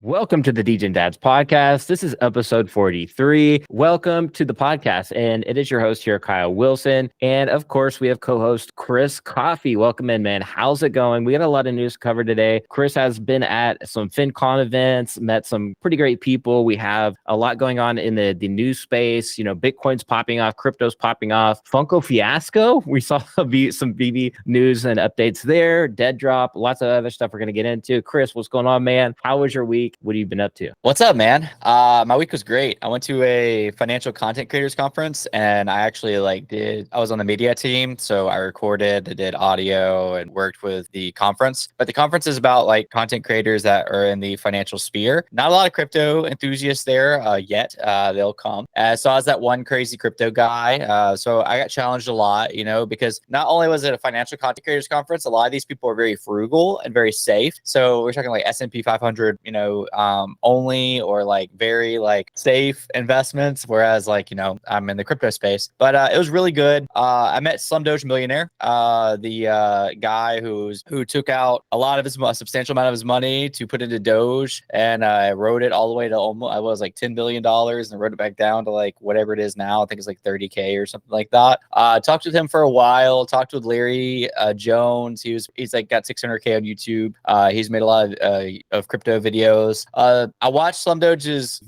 Welcome to the DJ and Dads podcast. This is episode 43. Welcome to the podcast. And it is your host here, Kyle Wilson. And of course, we have co-host Chris Coffey. Welcome in, man. How's it going? We got a lot of news to cover today. Chris has been at some FinCon events, met some pretty great people. We have a lot going on in the news space. You know, Bitcoin's popping off, crypto's popping off. Funko Fiasco, we saw some VeVe news and updates there. Dead drop, lots of other stuff we're going to get into. Chris, what's going on, man? How was your week? What have you been up to? What's up, man? My week was great. I went to a financial content creators conference, and I actually I was on the media team, so I recorded, I did audio, and worked with the conference. But the conference is about like content creators that are in the financial sphere. Not a lot of crypto enthusiasts there yet. They'll come. So I was that one crazy crypto guy. So I got challenged a lot, because not only was it a financial content creators conference, a lot of these people are very frugal and very safe. So we're talking like S&P 500, only, or like very like safe investments, whereas I'm in the crypto space. But it was really good. I met SlumDoge Millionaire, the guy who took out a substantial amount of his money to put into Doge, and rode it all the way to almost, I was like $10 billion, and rode it back down to like whatever it is now. I think it's like 30K or something like that. Talked with him for a while. Talked with Larry Jones. He's like got 600K on YouTube. He's made a lot of crypto videos. I watched SlumDoge's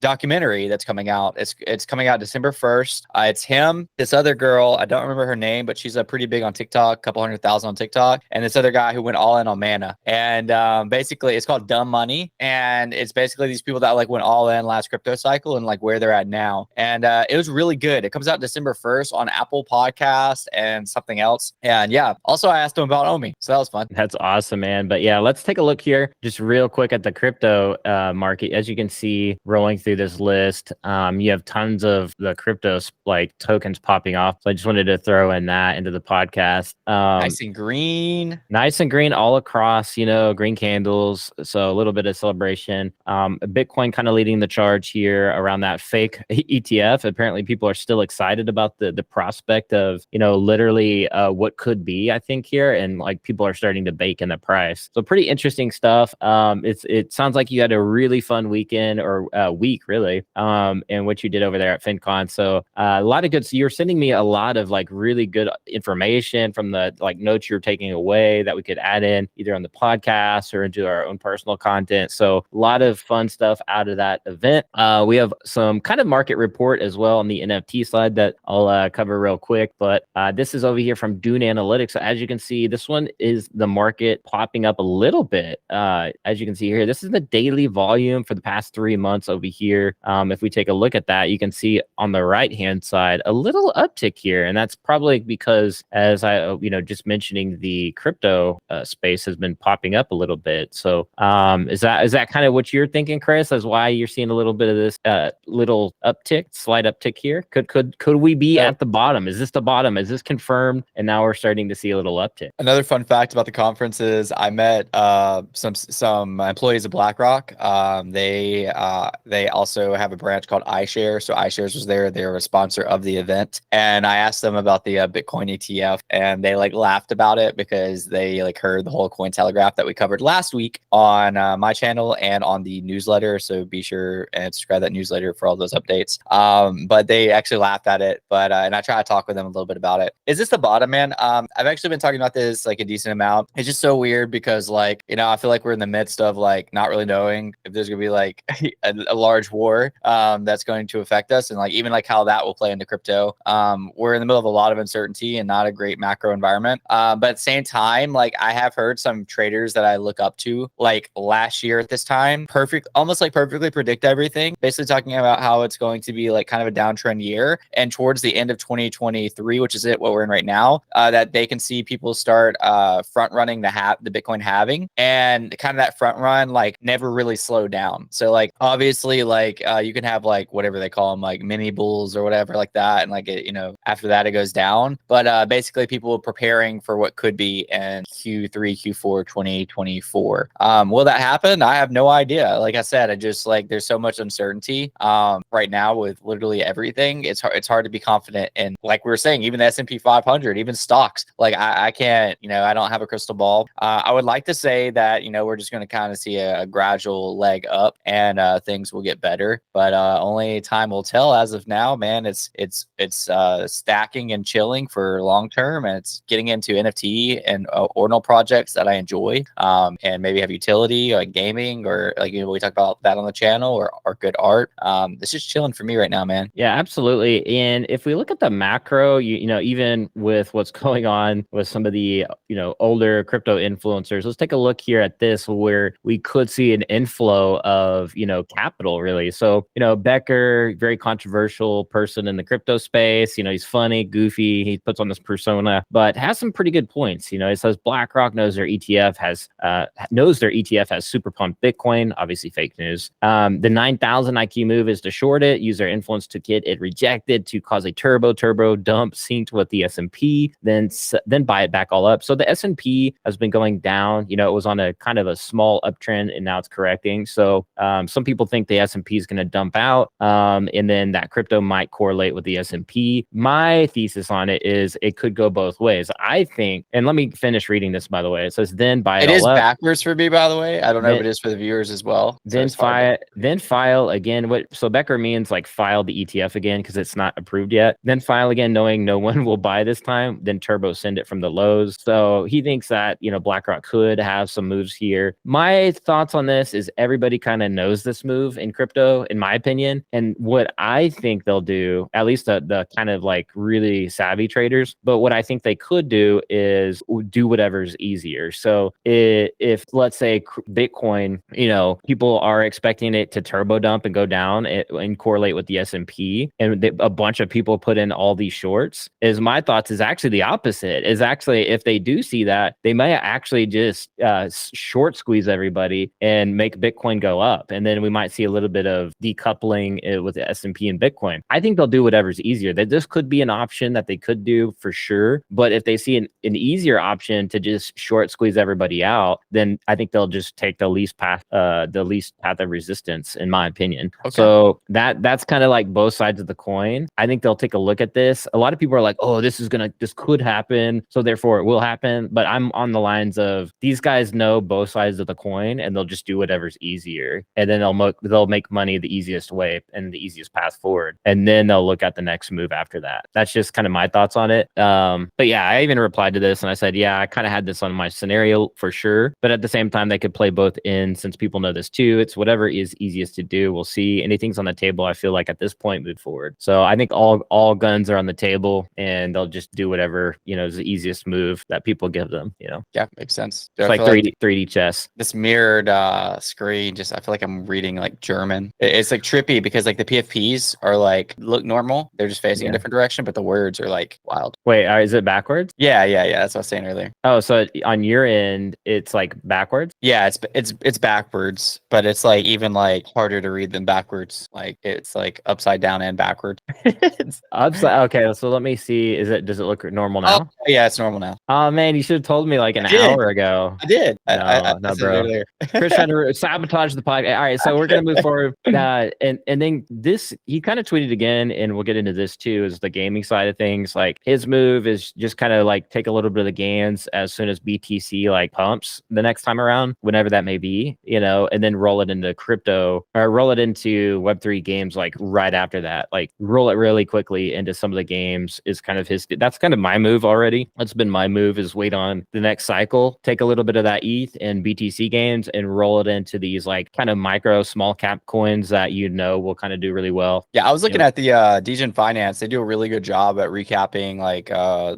documentary that's coming out. It's coming out December 1st. It's him, this other girl, I don't remember her name, but she's pretty big on TikTok, a couple 100,000 on TikTok, and this other guy who went all in on mana. And basically, it's called Dumb Money, and it's basically these people that like went all in last crypto cycle and like where they're at now. And it was really good. It comes out December 1st on Apple Podcast and something else. And yeah, also I asked him about Omi, so that was fun. That's awesome, man. But yeah, let's take a look here just real quick at the crypto market. As you can see, rolling through this list, you have tons of the crypto like tokens popping off. So I just wanted to throw in that into the podcast. Nice and green all across, green candles. So a little bit of celebration. Bitcoin kind of leading the charge here around that fake ETF. Apparently people are still excited about the prospect of, literally what could be, I think, here. And like people are starting to bake in the price. So pretty interesting stuff. It sounds like you had a really fun weekend or week, really, and what you did over there at FinCon. So a lot of good. So you're sending me a lot of like really good information from the like notes you're taking away that we could add in either on the podcast or into our own personal content. So a lot of fun stuff out of that event. We have some kind of market report as well on the NFT side that I'll cover real quick. But this is over here from Dune Analytics. So as you can see, this one is the market popping up a little bit. As you can see here, this is the daily volume for the past 3 months over here. If we take a look at that, you can see on the right hand side a little uptick here, and that's probably because, as I just mentioning, the crypto space has been popping up a little bit. So is that kind of what you're thinking, Chris, as why you're seeing a little bit of this little slight uptick here? Could we be at the bottom? Is this the bottom? Is this confirmed, and now we're starting to see a little uptick? Another fun fact about the conference is I met some employees of BlackRock. They also have a branch called iShares. So iShares was there. They were a sponsor of the event. And I asked them about the Bitcoin ETF, and they like laughed about it because they like heard the whole Cointelegraph that we covered last week on my channel and on the newsletter. So be sure and subscribe to that newsletter for all those updates. But they actually laughed at it. But and I try to talk with them a little bit about it. Is this the bottom, man? I've actually been talking about this like a decent amount. It's just so weird because like, I feel like we're in the midst of like not really knowing if there's gonna be like a large war that's going to affect us, and like even like how that will play into crypto. We're in the middle of a lot of uncertainty and not a great macro environment. But at the same time, like I have heard some traders that I look up to like last year at this time, almost like perfectly predict everything, basically talking about how it's going to be like kind of a downtrend year, and towards the end of 2023, which is what we're in right now, that they can see people start front running the Bitcoin halving, and kind of that front run like never really slowed down. So like obviously like you can have like whatever they call them, like mini bulls or whatever like that, and like it, after that it goes down. But basically people preparing for what could be in Q4 2024. Will that happen? I have no idea. Like I said, I just like there's so much uncertainty right now with literally everything. It's hard to be confident in, like we were saying, even the S&P 500, even stocks. Like I can't, I don't have a crystal ball. I would like to say that we're just going to kind of see a a gradual leg up, and things will get better. But only time will tell. As of now, man, it's stacking and chilling for long term, and it's getting into NFT and ordinal projects that I enjoy, and maybe have utility like gaming, or like, you know, we talk about that on the channel, or good art. It's just chilling for me right now, man. Yeah, absolutely. And if we look at the macro, you know, even with what's going on with some of the, you know, older crypto influencers, let's take a look here at this, where we could see an inflow of, you know, capital, really. So, you know, Becker, very controversial person in the crypto space. You know, he's funny, goofy, he puts on this persona, but has some pretty good points. You know, he says BlackRock knows their ETF has super pumped Bitcoin, obviously fake news. The 9,000 IQ move is to short it, use their influence to get it rejected, to cause a turbo dump synced with the S&P, then buy it back all up. So the S&P has been going down. You know, it was on a kind of a small uptrend, and now it's correcting. So some people think the S&P is going to dump out, and then that crypto might correlate with the S&P. My thesis on it is it could go both ways. I think, and let me finish reading this, by the way. It says, then buy it all up. It is backwards for me, by the way. I don't know if it is for the viewers as well. Then file again. So Becker means like file the ETF again, because it's not approved yet. Then file again, knowing no one will buy this time. Then turbo send it from the lows. So he thinks that, you know, BlackRock could have some moves here. My thoughts on this is everybody kind of knows this move in crypto, in my opinion. And what I think they'll do, at least the kind of like really savvy traders, but what I think they could do is do whatever's easier. So if let's say Bitcoin, you know, people are expecting it to turbo dump and go down and correlate with the S&P, and a bunch of people put in all these shorts, is my thoughts is actually the opposite. Is actually, if they do see that, they might actually just short squeeze everybody and make Bitcoin go up, and then we might see a little bit of decoupling with the S&P and Bitcoin. I think they'll do whatever's easier. That this could be an option that they could do for sure, but if they see an easier option to just short squeeze everybody out, then I think they'll just take the least path of resistance, in my opinion. Okay. So that's kind of like both sides of the coin. I think they'll take a look at this. A lot of people are like, oh, this could happen, so therefore it will happen. But I'm on the lines of, these guys know both sides of the coin, and they'll just do whatever's easier, and then they'll make money the easiest way and the easiest path forward, and then they'll look at the next move after that. That's just kind of my thoughts on it. But yeah, I even replied to this and I said, yeah, I kind of had this on my scenario for sure, but at the same time, they could play both in, since people know this too. It's whatever is easiest to do. We'll see. Anything's on the table, I feel like, at this point, move forward. So I think all guns are on the table, and they'll just do whatever, you know, is the easiest move that people give them, you know. Yeah, makes sense. It's like 3D chess. This mirrored screen, just, I feel like I'm reading like German. It's like trippy, because like the PFPs are like, look normal. They're just facing a different direction, but the words are like wild. Wait, is it backwards? Yeah. That's what I was saying earlier. Oh, so on your end, it's like backwards? Yeah, it's backwards, but it's like even like harder to read than backwards. Like it's like upside down and backward. It's upside. Okay, so let me see. Does it look normal now? Oh, yeah, it's normal now. Oh man, you should have told me like an hour ago. I did. No, bro. Chris tried to sabotage the podcast. All right, so we're gonna move forward. And then this, he kind of tweeted again, and we'll get into this too, is the gaming side of things. Like his move is just kind of like take a little bit of the gains as soon as BTC like pumps the next time around, whenever that may be, you know, and then roll it into crypto, or roll it into Web3 games like right after that. Like roll it really quickly into some of the games is kind of that's kind of my move already. That's been my move, is wait on the next cycle, take a little bit of that ETH and BTC gains and roll it into these like kind of micro small cap coins that, you know, will kind of do really well. Yeah, I was looking at the Degen Finance. They do a really good job at recapping like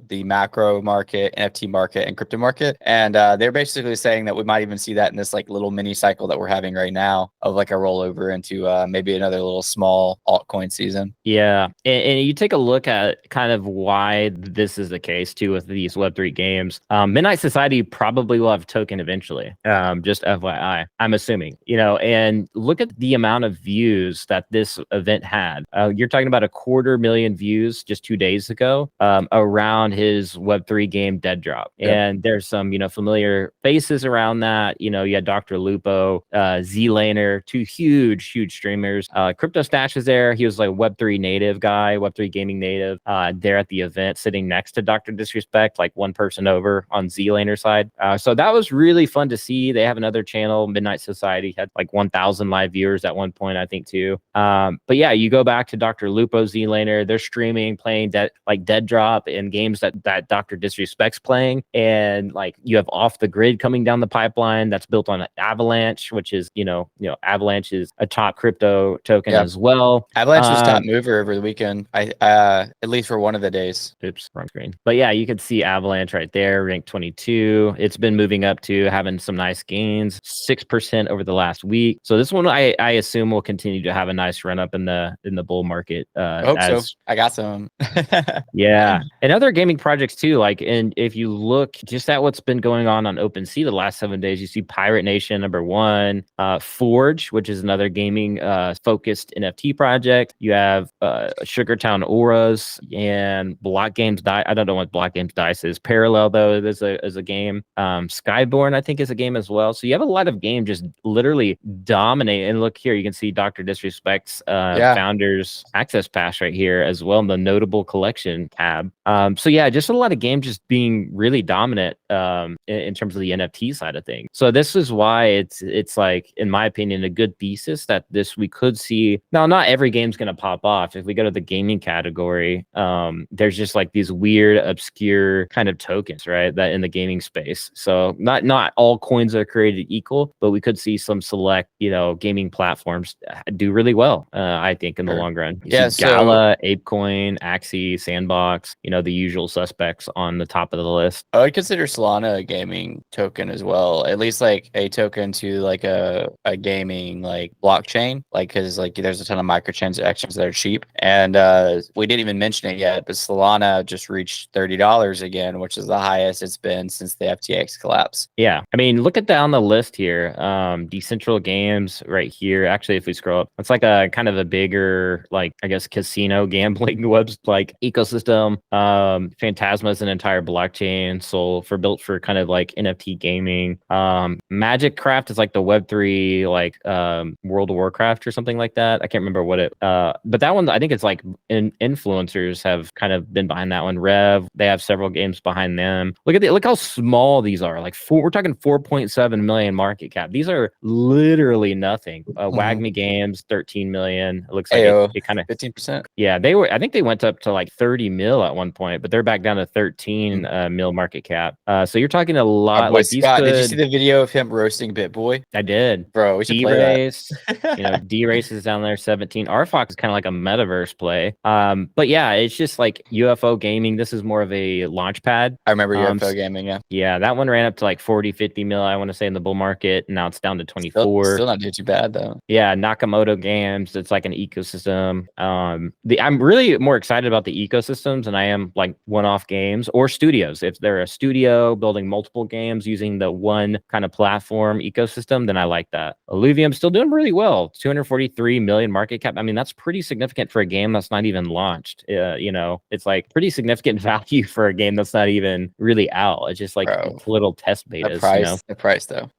the macro market, NFT market, and crypto market. And they're basically saying that we might even see that in this like little mini cycle that we're having right now, of like a rollover into maybe another little small altcoin season. Yeah. And you take a look at kind of why this is the case too with these Web3 games. Midnight Society probably will have a token eventually. Just FYI, I'm assuming, you know, and look at the amount of views that this event had. You're talking about 250,000 views just 2 days ago around his Web3 game Dead Drop. Yep. And there's some, you know, familiar faces around that. You know, you had Dr. Lupo, Z-Laner, two huge streamers. Crypto Stash is there. He was like Web3 native guy, Web3 gaming native, there at the event, sitting next to Dr. Disrespect, like one person over on Z-Laner side. So that was really fun to see. They have another channel well. Midnight Society had like 1,000 live viewers at one point, I think, too. But yeah, you go back to Dr. Lupo Z-Laner, they're streaming, playing like Dead Drop and games that Dr. Disrespect's playing. And like you have Off the Grid coming down the pipeline that's built on Avalanche, which is, Avalanche is a top crypto token as well. Avalanche was top mover over the weekend. At least for one of the days. Oops, wrong screen. But yeah, you could see Avalanche right there, ranked 22. It's been moving up to having some nice gains, 6% over the last week. So this one, I assume will continue to have a nice run up in the bull market. I hope so. I got some. Yeah, and other gaming projects too. Like, and if you look just at what's been going on OpenSea the last 7 days, you see Pirate Nation #1, Forge, which is another gaming focused NFT project. You have Sugartown Auras and Block Games Dice. I don't know what Block Games Dice is. Parallel though is a game. Skyborn I think is a game as well. So you have a lot of games just literally dominate. And look here, you can see Dr. Disrespect's founders access pass right here as well in the notable collection tab. So yeah, just a lot of games just being really dominant in terms of the NFT side of things. So this is why it's like, in my opinion, a good thesis that we could see. Now, not every game's going to pop off. If we go to the gaming category, there's just like these weird, obscure kind of tokens, right? That in the gaming space. So not all coins are created equal, but we could see some select, gaming platforms do really well. I think in the long run. You see Gala, ApeCoin, Axie, Sandbox, the usual suspects on the top of the list. I would consider Solana a gaming token as well, at least like a token to like a gaming like blockchain, like because like there's a ton of microtransactions that are cheap. And we didn't even mention it yet, but Solana just reached $30 again, which is the highest it's been since the FTX collapse. Yeah, I mean, look at down the list here. Decentral Games right here. Actually, if we scroll up, it's like a kind of a bigger, like I guess, casino gambling webs like ecosystem. Phantasma is an entire blockchain built for kind of like NFT gaming. Magic Craft is like the Web3 like World of Warcraft or something like that. I can't remember what it but that one I think it's like influencers have kind of been behind that one. Rev, they have several games behind them. Look how small these are. Like we're talking 4.7 million market cap. These are literally nothing. Wagme Games 13 million. It looks like it kind of 15%. Yeah, I think they went up to like 30 mil at one point, but they're back down to 13 mil market cap. So you're talking a lot. Like Scott, did you see the video of him roasting BitBoy? I did, bro. We should play that. D-Race is down there 17. RFox is kind of like a metaverse play. But yeah, it's just like UFO gaming. This is more of a launch pad. I remember UFO gaming. Yeah, that one ran up to like 40, 50 mil. I want to say in the bull market. Now it's down to 24. Still not doing too bad though. Yeah, Nakamoto Games. It's like an ecosystem. I'm really more excited about the ecosystems than I am like one-off games or studios. If they're a studio building multiple games using the one kind of platform ecosystem, then I like that. Illuvium's still doing really well. 243 million market cap. I mean, that's pretty significant for a game that's not even launched. It's like pretty significant value for a game that's not even really out. It's just like little test betas. The price though.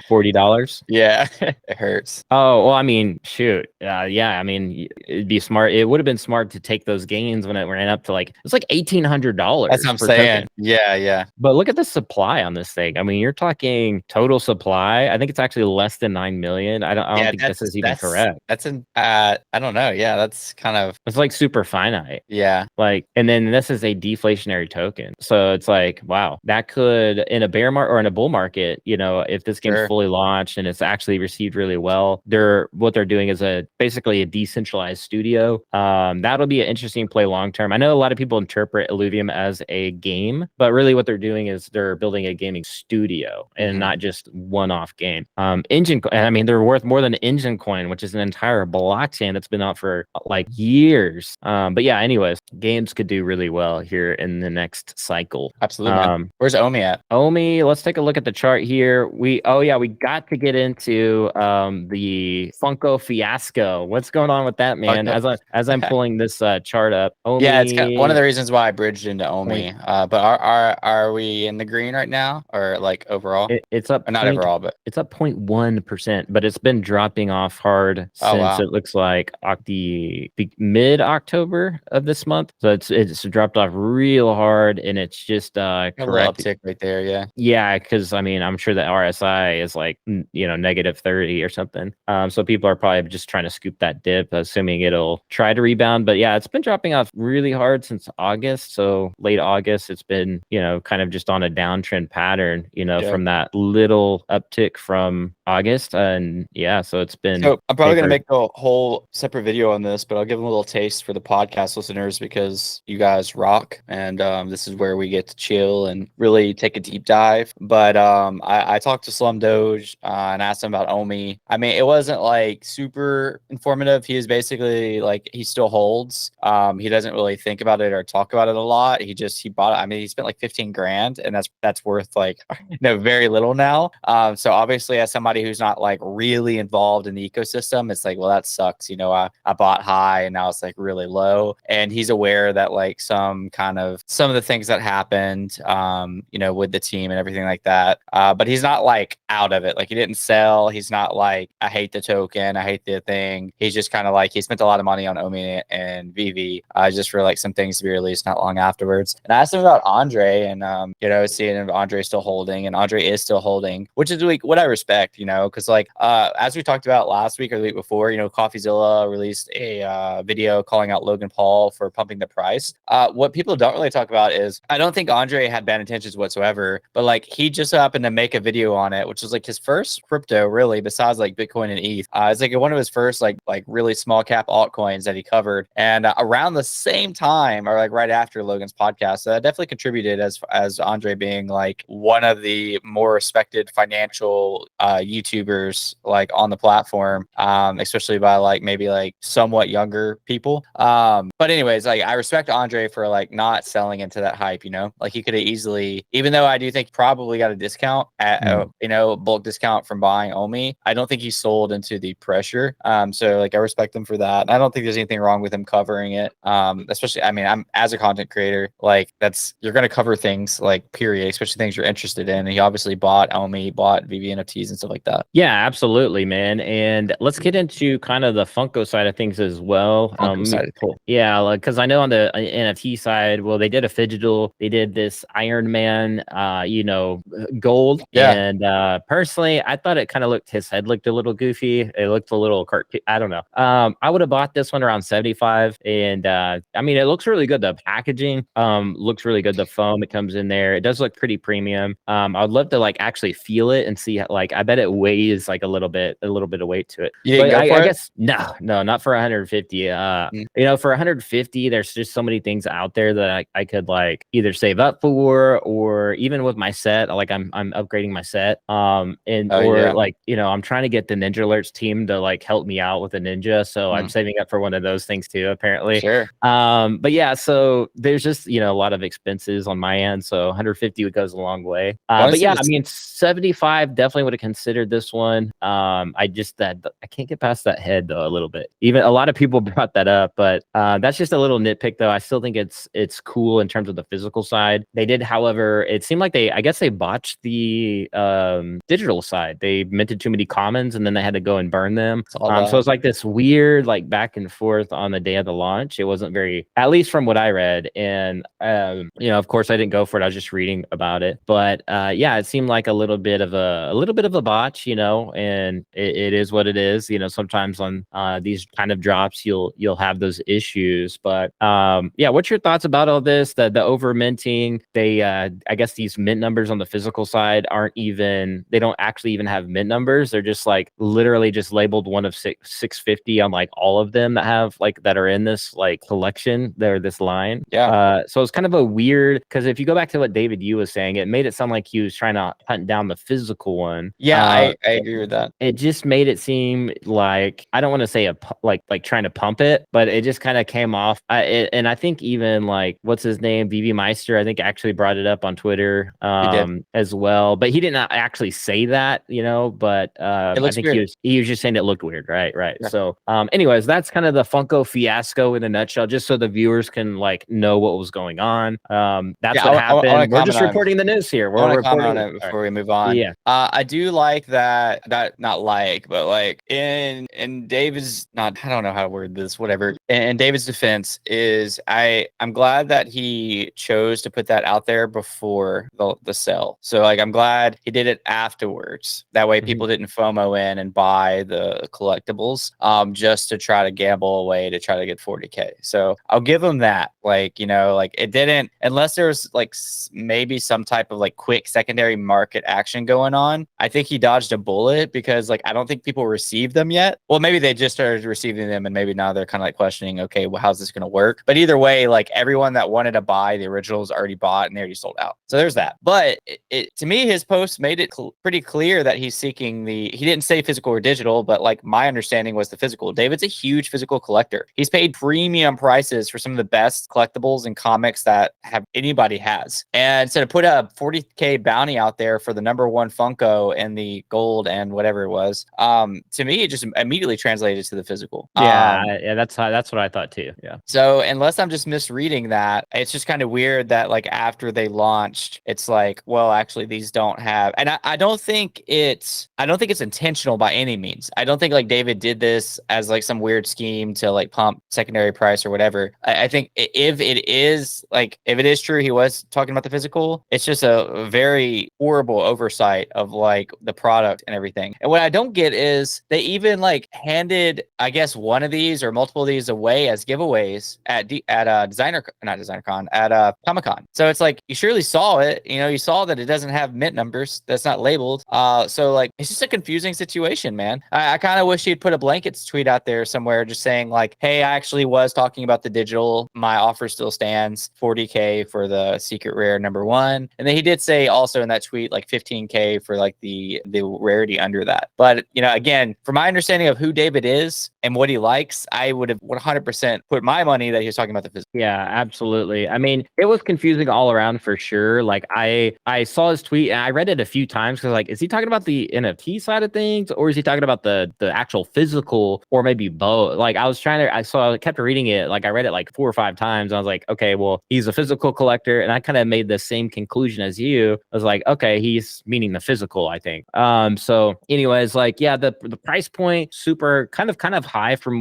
$40. Yeah, it hurts. Oh, well, I mean, shoot. Yeah, I mean, it'd be smart. It would have been smart to take those gains when it ran up to like, it's like $1,800. That's what I'm saying. Token. Yeah. But look at the supply on this thing. I mean, you're talking total supply. I think it's actually less than 9 million. I don't think this is even correct. That's I don't know. Yeah, that's kind of, it's like super finite. Yeah. Like, and then this is a deflationary token. So it's like, wow, that could in a bear market or in a bull market, if this game's fully launched and it's actually received really well, what they're doing is basically a decentralized studio. That'll be an interesting play long term. I know a lot of people interpret Illuvium as a game, but really what they're doing is they're building a gaming studio and not just one-off game. Engine, I mean, they're worth more than Engine Coin, which is an entire blockchain that's been out for like years. But yeah, anyways, games could do really well here in the next cycle. Absolutely. Where's Omi at? Omi, let's take a look at the chart here. We got to get into the Funko Fiasco. What's going on with that, man? As I'm pulling this chart up. Omi, yeah, it's one of the reasons why I bridged into Omi. But are we in the green right now, or like overall? It's up. Not overall, but it's up 0.1%. But it's been dropping off hard since it looks like the mid-October of this month. So it's dropped off real hard, and it's just a red tick right there. Yeah, because I mean, I'm sure that RSI RSI is like, negative 30 or something. So people are probably just trying to scoop that dip, assuming it'll try to rebound. But yeah, it's been dropping off really hard since August. So late August, it's been, kind of just on a downtrend pattern, from that little uptick from August. And yeah, so it's been. So I'm probably going to make a whole separate video on this, but I'll give them a little taste for the podcast listeners because you guys rock. And this is where we get to chill and really take a deep dive. But I talked to SlumDoge and asked him about OMI. I mean, it wasn't like super informative. He is basically like, he still holds. He doesn't really think about it or talk about it a lot. He bought it. I mean, he spent like 15 grand and that's worth like, very little now. So obviously as somebody who's not like really involved in the ecosystem, it's like, well, that sucks. I bought high and now it's like really low. And he's aware that like some of the things that happened, with the team and everything like that. But he's not like out of it. Like he didn't sell. He's not like, I hate the token. I hate the thing. He's just kind of like, he spent a lot of money on OMI and VeVe, just for like some things to be released not long afterwards. And I asked him about Andrei and, seeing if Andrei's still holding, and Andrei is still holding, which is like what I respect, because like, as we talked about last week or the week before, CoffeeZilla released a video calling out Logan Paul for pumping the price. What people don't really talk about is I don't think Andrei had bad intentions whatsoever, but like he just happened to make a video on it, which was like his first crypto really, besides like Bitcoin and ETH. It's like one of his first like really small cap altcoins that he covered, and around the same time or like right after Logan's podcast. So that definitely contributed as Andrei being like one of the more respected financial YouTubers like on the platform, especially by like maybe like somewhat younger people. But anyways, like I respect Andrei for like not selling into that hype, like he could have easily, even though I do think probably got a discount at, bulk discount from buying OMI. I don't think he sold into the pressure. So like I respect him for that. I don't think there's anything wrong with him covering it. Especially, I mean, I'm as a content creator, like you're going to cover things like period, especially things you're interested in. And he obviously bought OMI, bought VeVe NFTs and stuff like that. Yeah, absolutely, man. And let's get into kind of the Funko side of things as well. Yeah, like because I know on the NFT side, well, they did a Fidgetal, they did this Iron Man, gold. Yeah. And personally, I thought it kind of his head looked a little goofy. It looked a little I don't know. I would have bought this one around 75, and I mean, it looks really good. The packaging looks really good. The foam it comes in there, it does look pretty premium. I would love to like actually feel it and see like I bet it weighs like a little bit of weight to it. But I guess no, not for 150. For 150, there's just so many things out there that I could like either save up for, or even with my set, like I'm upgrading my set. Like, I'm trying to get the Ninja Alerts team to like help me out with the Ninja. So I'm saving up for one of those things too, apparently. Sure. But yeah, so there's just, a lot of expenses on my end. So 150 goes a long way. But yeah, I mean, 75 definitely would have considered this one. I can't get past that head though a little bit. Even a lot of people brought that up, but that's just a little nitpick though. I still think it's cool in terms of the physical side. They did, however, it seemed like they botched the digital side. They minted too many commons and then they had to go and burn them. So it's like this weird like back and forth on the day of the launch. It wasn't very, at least from what I read. And of course I didn't go for it. I was just reading about it. But yeah, it seemed like a little bit of a botch, and it is what it is. Sometimes on these kind of drops you'll have those issues. But yeah, what's your thoughts about all this? The over minting, they I guess these mint numbers on the physical side they don't actually even have mint numbers. They're just like literally just labeled one of 650 on like all of them that are in this like collection. They're this line. Yeah. So it's kind of a weird, because if you go back to what David Yu was saying, it made it sound like he was trying to hunt down the physical one. Yeah, I agree with that. It just made it seem like, I don't want to say like trying to pump it, but it just kind of came off. And I think even like, what's his name? VeVe Meister, I think actually brought it up on Twitter as well. But he did not actually say that, but I think he was just saying it looked weird. Right. Yeah. So anyways, that's kind of the Funko fiasco in a nutshell, just so the viewers can like know what was going on. That's what happened. We're just reporting the news here. We're reporting on it before we move on. Yeah. I do like think that not like, but like in David's not, I don't know how to word this, whatever. In David's defense is I'm glad that he chose to put that out there before the sell. So like I'm glad he did it afterwards. That way people didn't FOMO in and buy the collectibles just to try to gamble away to try to get 40K. So I'll give him that. Like, you know, like it didn't, unless there's like maybe some type of like quick secondary market action going on. I think he dodged a bullet because like I don't think people received them yet. Well, maybe they just started receiving them and maybe now they're kind of like questioning, okay, well, how's this going to work? But either way, like everyone that wanted to buy the originals already bought and they already sold out. So there's that. But it to me, his post made it pretty clear that he's seeking he didn't say physical or digital, but like my understanding was the physical. David's a huge physical collector. He's paid premium prices for some of the best collectibles and comics that anybody has. And so to put a 40K bounty out there for the #1 Funko and the gold and whatever it was, to me, it just immediately translated to the physical. Yeah, that's what I thought too. Yeah. So unless I'm just misreading that, it's just kind of weird that like after they launched, it's like, well, actually these don't have, and I don't think it's intentional by any means. I don't think like David did this as like some weird scheme to like pump secondary price or whatever. I think if it is true, he was talking about the physical. It's just a very horrible oversight of like the product and everything. And what I don't get is they even like handed, I guess, one of these or multiple of these away as giveaways at Comic-Con. So it's like you surely saw it. You know, you saw that it doesn't have mint numbers. That's not labeled. So like it's just a confusing situation, man. I kind of wish he'd put a blankets tweet out there somewhere just saying like, hey, I actually was talking about the digital. My offer still stands, 40K for the secret rare #1. And then he did say also in that tweet like 15K for like the rarity under that. But you know, again, from my understanding of who David is and what he likes, I would have 100% put my money that he was talking about the physical. Yeah, absolutely. I mean, it was confusing all around for sure. Like I saw his tweet and I read it a few times because like, is he talking about the NFT side of things or is he talking about the actual physical or maybe both? Like I kept reading it. Like I read it like 4 or 5 times. I was like, okay, well, he's a physical collector. And I kind of made the same conclusion as you. I was like, okay, he's meaning the physical, I think. So anyways, like, yeah, the price point, super kind of high for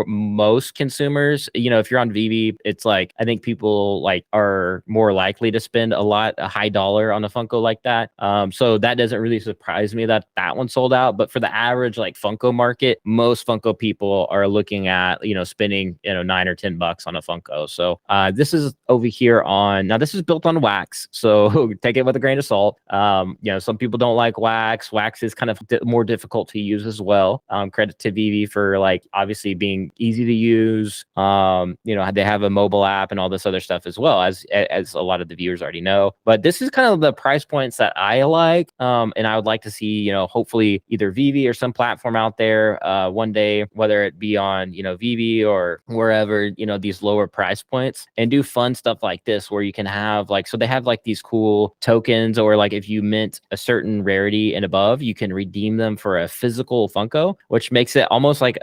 most consumers. You know, if you're on VeVe, it's like, I think people like are more likely to spend a high dollar on a Funko like that. So that doesn't really surprise me that one sold out. But for the average like Funko market, most Funko people are looking at, you know, spending, you know, $9 or $10 on a Funko. So this is over here now this is built on wax. So take it with a grain of salt. You know, some people don't like wax. Wax is kind of more difficult to use as well. Credit to VeVe for like obviously being easy to use. You know, they have a mobile app and all this other stuff as well, as a lot of the viewers already know. But this is kind of the price points that I like. And I would like to see, you know, hopefully either VeVe or some platform out there one day, whether it be on, you know, VeVe or wherever, you know, these lower price points, and do fun stuff like this where you can have like, so they have like these cool tokens, or like if you mint a certain rarity and above, you can redeem them for a physical Funko, which makes it almost like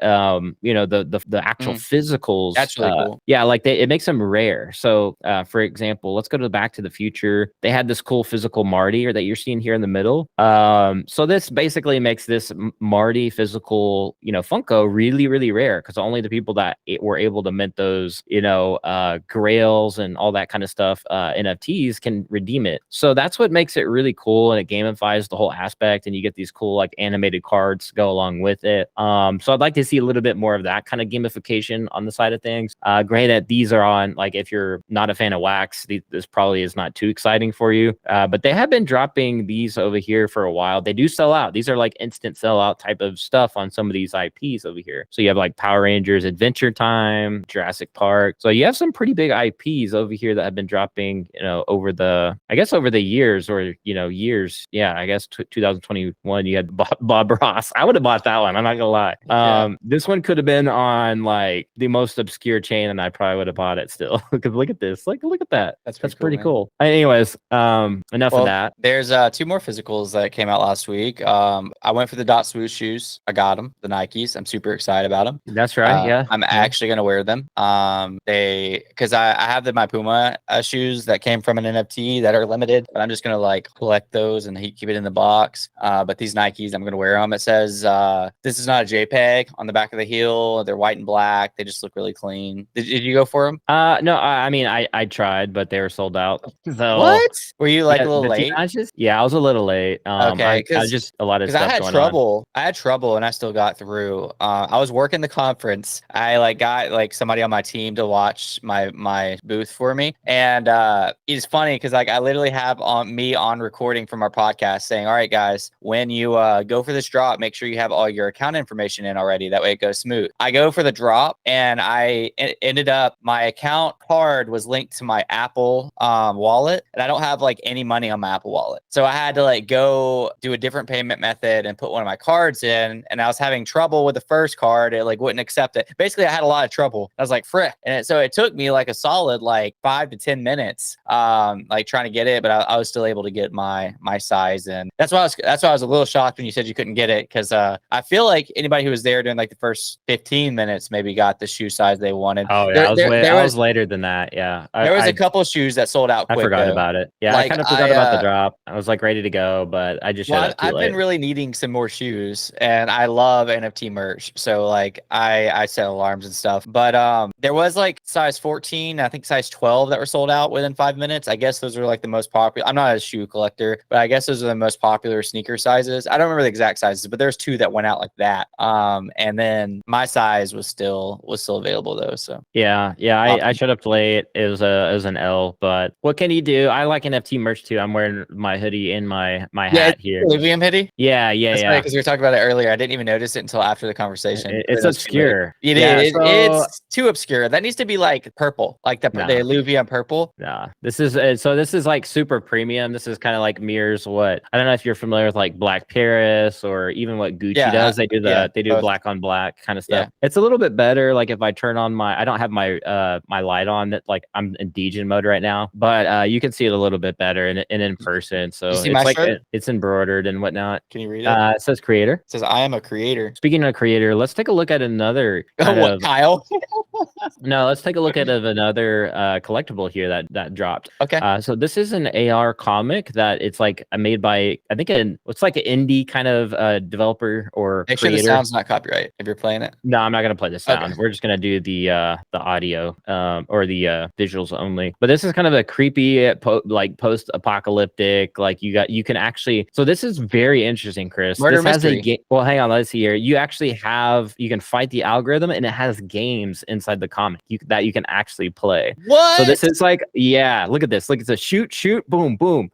you know, the actual physicals. That's really cool. Yeah, like it makes them rare. So for example, let's go to Back to the Future. They had this cool physical Marty, or that you're seeing here in the middle. So this basically makes this Marty physical, you know, Funko really, really rare, because only the people that were able to mint those, you know, grails and all that kind of stuff, NFTs, can redeem it. So that's what makes it really cool, and it gamifies the whole aspect, and you get these cool like animated cards to go along with it. So I'd like to see a little bit more of that kind of gamification on the side of things. Granted, these are on, like, if you're not a fan of wax, this probably is not too exciting for you. But they have been dropping these over here for a while. They do sell out. These are like instant sellout type of stuff on some of these IPs over here. So you have like Power Rangers Adventure Time, Jurassic Park. So you have some pretty big IPs over here that have been dropping, you know, over the years, or, you know, years. Yeah, I guess 2021, you had Bob Ross. I would have bought that one. I'm not gonna lie. This one could have been on like the most obscure chain, and I probably would have bought it still. Because look at this. Like, look at that. That's pretty cool. Anyways, enough of that. There's 2 more physicals that came out last week. I went for the Dot Swoosh shoes. I got them, the Nikes. I'm super excited about them. That's right. Yeah, I'm actually gonna wear them. Because I have my Puma shoes that came from an NFT that are limited, but I'm just gonna like collect those and keep it in the box. but these Nikes, I'm gonna wear them. It says this is not a JPEG on the back of the heel. They're white and black. They just look really clean. Did you go for them? No, I mean, I tried, but they were sold out. So What? Were you like yeah, a little the late? T-matches. Yeah, I was a little late. Okay, I just a lot of I stuff had going on. trouble. I had trouble and I still got through. I was working the conference. I like got like somebody on my team to watch my booth for me. And it's funny because like I literally have on recording from our podcast saying, all right, guys, when you go for this drop, make sure you have all your account information in already. That way it goes smooth. I go for the drop and ended up my account card was linked to my Apple wallet, and I don't have like any money on my Apple wallet. So I had to like go do a different payment method and put one of my cards in, and I was having trouble with the first card. It like wouldn't accept it. Basically, I had a lot of trouble. I was like, frick. And so it took me like a solid like 5 to 10 minutes like trying to get it, but I was still able to get my size. And that's why I was a little shocked when you said you couldn't get it, because I feel like anybody who was there during like the first 15 minutes maybe got the shoe size they wanted. Oh yeah, I was later than that. Yeah, there was a couple of shoes that sold out quick. I forgot though. about it. Yeah, Like, I kind of forgot about the drop. I was like ready to go, but I just showed up too I've late. been really needing some more shoes, and I love NFT merch. So like I set alarms and stuff. But there was like size 14, I think size 12 that were sold out within 5 minutes. I guess those are like the most popular. I'm not a shoe collector, but I guess those are the most popular sneaker sizes. I don't remember the exact sizes, but there's 2 that went out like that. And then my size was still available though. So yeah, I showed up late. It was an L, but what can you do? I like NFT merch too. I'm wearing my hoodie and my hat here. Livium hoodie? Yeah. Because we were talking about it earlier. I didn't even notice it until after the conversation. It's obscure. It's too obscure. That needs to be like purple, like the Illuvium purple. Nah, this is like super premium. This is kind of like mirrors what, I don't know if you're familiar with like Black Paris or even what Gucci does. They do black on black kind of stuff. Yeah. It's a little bit better. Like if I turn on I don't have my my light on, that like I'm in DJ mode right now, but you can see it a little bit better in person. So it's like it's embroidered and whatnot. Can you read it? It says creator. It says I am a creator. Speaking of creator, let's take a look at another Kyle? No, let's take a look at another collectible here that dropped. Okay. So this is an AR comic that it's like made by, I think it's like an indie kind of developer or Make creator. sure the sound's not copyright if you're playing it. No, I'm not gonna play the sound. Okay. We're just gonna do the audio or the visuals only. But this is kind of a creepy post-apocalyptic. Like you can actually. So this is very interesting, Chris. Murder this has mystery. a game. Well, hang on. Let's see here. You actually you can fight the algorithm, and it has games inside the comic that you can actually play. What? So this is like, yeah. Look at this. Look, it's a shoot, boom, boom.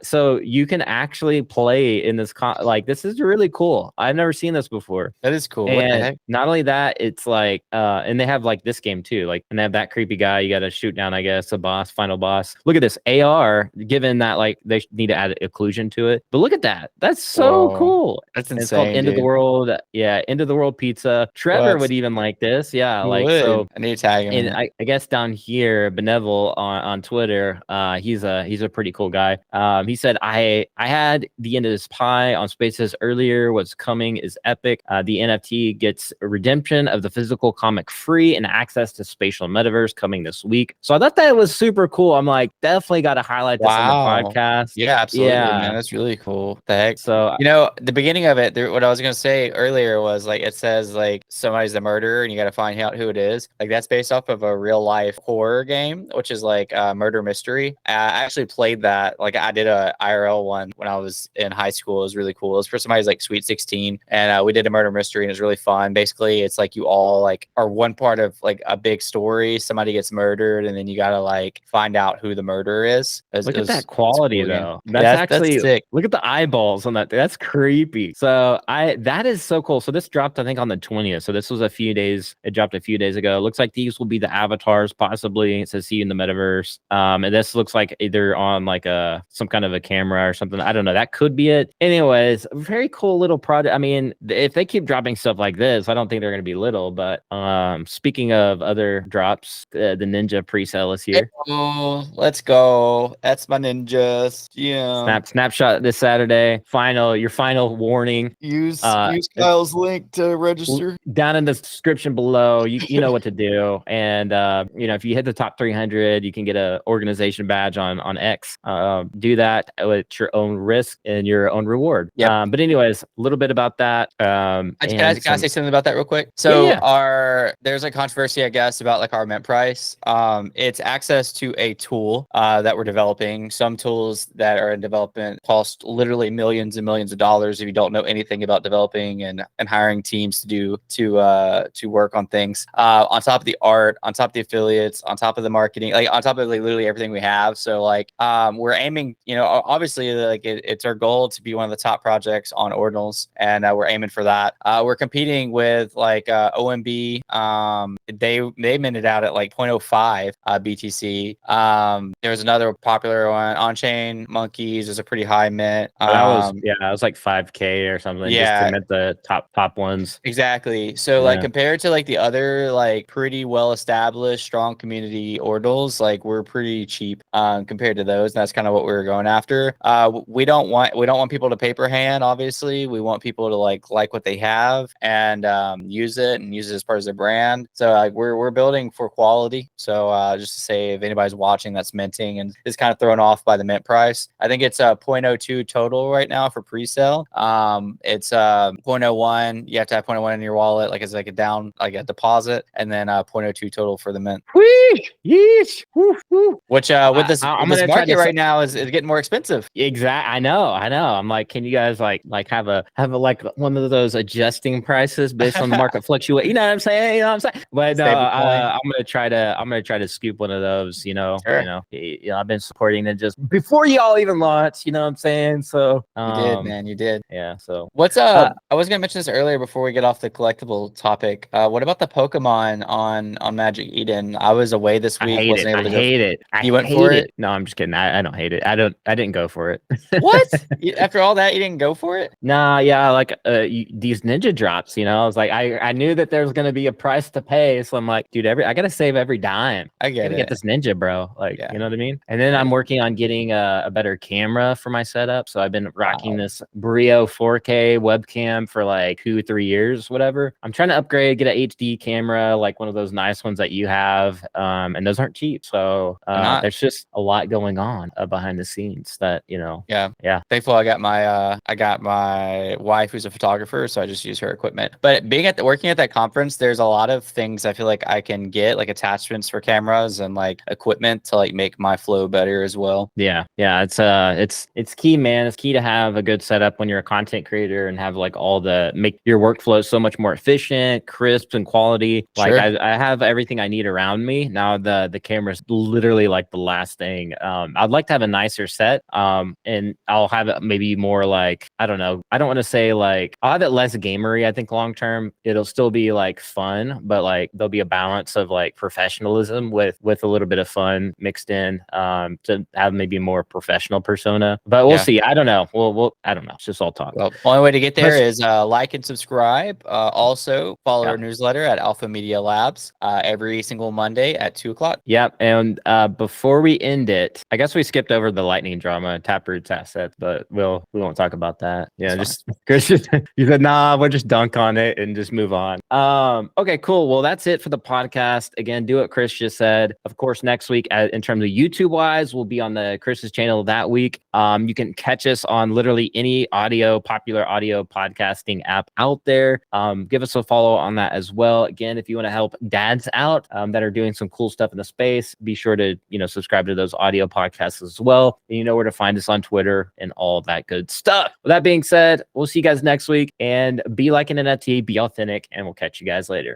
So you can actually play in this. Like this is really cool. I've never seen this before. That is cool. And what the heck? not only that, it's like, and they have like this game too. Like, and they have that creepy guy you got to shoot down, I guess, final boss. Look at this AR, given that like they need to add occlusion to it. But look at that. That's so cool. That's insane. It's called End of the World. Yeah, End of the World Pizza. Trevor would even like this. Yeah, so. I need to tag him. And I guess down here, Beneville on Twitter, he's a pretty cool guy. He said, I had the end of this pie on Spaces earlier. What's coming is epic. The NFT gets a redemption of the physical comic free and access to spatial metaverse coming this week. So I thought that was super cool. I'm like, definitely got to highlight this on the podcast. Yeah, absolutely, man. That's really cool. The heck? So the beginning of it, what I was gonna say earlier was like it says like somebody's the murderer and you got to find out who it is. Like that's based off of a real life horror game, which is like murder mystery. I actually played that. Like I did a IRL one when I was in high school. It was really cool. It was for somebody's like Sweet 16, and we did a murder mystery, and it was really fun. Basically, it's like you all like are one part of like a big story. Somebody gets murdered, and then you gotta like find out who the murderer is. Look at that quality cool, though. That's sick. Look at the eyeballs on that. That's creepy. So that is so cool. So this dropped, I think, on the 20th. So this was a few days. It dropped a few days ago. It looks like these will be the avatars, possibly. It says see you in the metaverse. And this looks like either on like some kind of a camera or something. I don't know. That could be it. Anyways, very cool little project. I mean, if they keep dropping stuff like this, I don't think they're going to be little. But speaking of other drops, the Ninja pre-sale is here. Oh, let's go. That's my ninjas. Yeah. Snapshot this Saturday. Your final warning. Use Kyle's link to register. Down in the description below. You know what to do. true. And if you hit the top 300, you can get a organization badge on X. Do that at your own risk and your own reward. Yep. But anyways, a little bit about that. Can I say something about that real quick? So there's a controversy, I guess, about like our mint price. It's access to a tool that we're developing. Some tools that are in development cost literally millions and millions of dollars if you don't know anything about developing and hiring teams to work on things. On top of the art, on top of the affiliates, on top of the marketing, like on top of like literally everything we have. So like we're aiming, obviously like it's our goal to be one of the top projects on ordinals, and we're aiming for that. We're competing with like OMB. They minted out at like 0.05 BTC. There's another popular one, on-chain monkeys is a pretty high mint. That was like 5K or something. Yeah, just to mint the top ones. Exactly. So like compared to like the other like pretty well established strong community ordinals, like we're pretty cheap compared to those. And that's kind of what we were going after. We don't want people to paper hand. Obviously, we want people to like what they have and use it as part of their brand. So like we're building for quality. So just to say, if anybody's watching that's minting and is kind of thrown off by the mint price, I think it's 0.02 total right now for pre-sale. It's 0.01. You have to have 0.01 in your wallet, like it's like a deposit, and then 0.02 total for the mint. Yeesh. Which with this market right now is getting more expensive. Exactly. I know. I'm like, can you guys like have a like one of those adjusting prices based on the market fluctuate? You know what I'm saying? But I'm gonna try to scoop one of those. Sure. I've been supporting it just before y'all even launched. You know what I'm saying? So you did, man. You did. Yeah. So what's I was gonna mention this earlier before we get off the collectible topic. What about the Pokemon on Magic Eden? I was away this week. I hate it. You went for it? No, I'm just kidding. I don't hate it. I didn't go for it. What? After all that, you didn't go for it? Nah, yeah, like these ninja drops. I was like, I knew that there was gonna be a price to pay, so I'm like, dude, I gotta save every dime. I gotta get this ninja, bro. Like, yeah. You know what I mean? And then I'm working on getting a better camera for my setup. So I've been rocking this Brio 4K webcam for like 2-3 years, whatever. I'm trying to upgrade, get an HD camera, like one of those nice ones that you have. And those aren't cheap. So there's just a lot going on behind the scenes that, Yeah. Thankful I got my wife who's a photographer, so I just use her equipment. But working at that conference, there's a lot of things I feel like I can get, like attachments for cameras and like equipment to like make my flow better as well. Yeah. It's key, man. It's key to have a good setup when you're a content creator and have like make your workflow so much more efficient, crisp, and quality. Like sure. I have everything I need around me. Now the camera's literally like the last thing. I'd like to have a nicer set. And I'll have it maybe more like, I don't know. I don't want to say like, I'll have it less gamery. I think long term it'll still be like fun, but like there'll be a balance of like professionalism with a little bit of fun mixed in to have maybe more professional persona. But we'll see. I don't know. I don't know. It's just all talk. Well, only way to get there is like and subscribe. Also follow our newsletter at Alpha Media Labs every single Monday at 2:00. Yep. And before we end it, I guess we skipped over the lightning drama, Taproot's assets, but we won't talk about that. Yeah, just Chris you said, nah, we'll just dunk on it and just move on. Okay, cool. Well, that's it for the podcast. Again, do what Chris just said. Of course, next week, in terms of YouTube wise, we'll be on the Chris's channel that week. You can catch us on literally any popular audio podcasting app out there. Give us a follow on that as well. Again, if you want to help dads out that are doing some cool stuff in the space, be sure to subscribe to those audio podcasts as well. And you know where to find us on Twitter and all that good stuff. With that being said, we'll see you guys next week, and be like an NFT, be authentic, and we'll catch you guys later.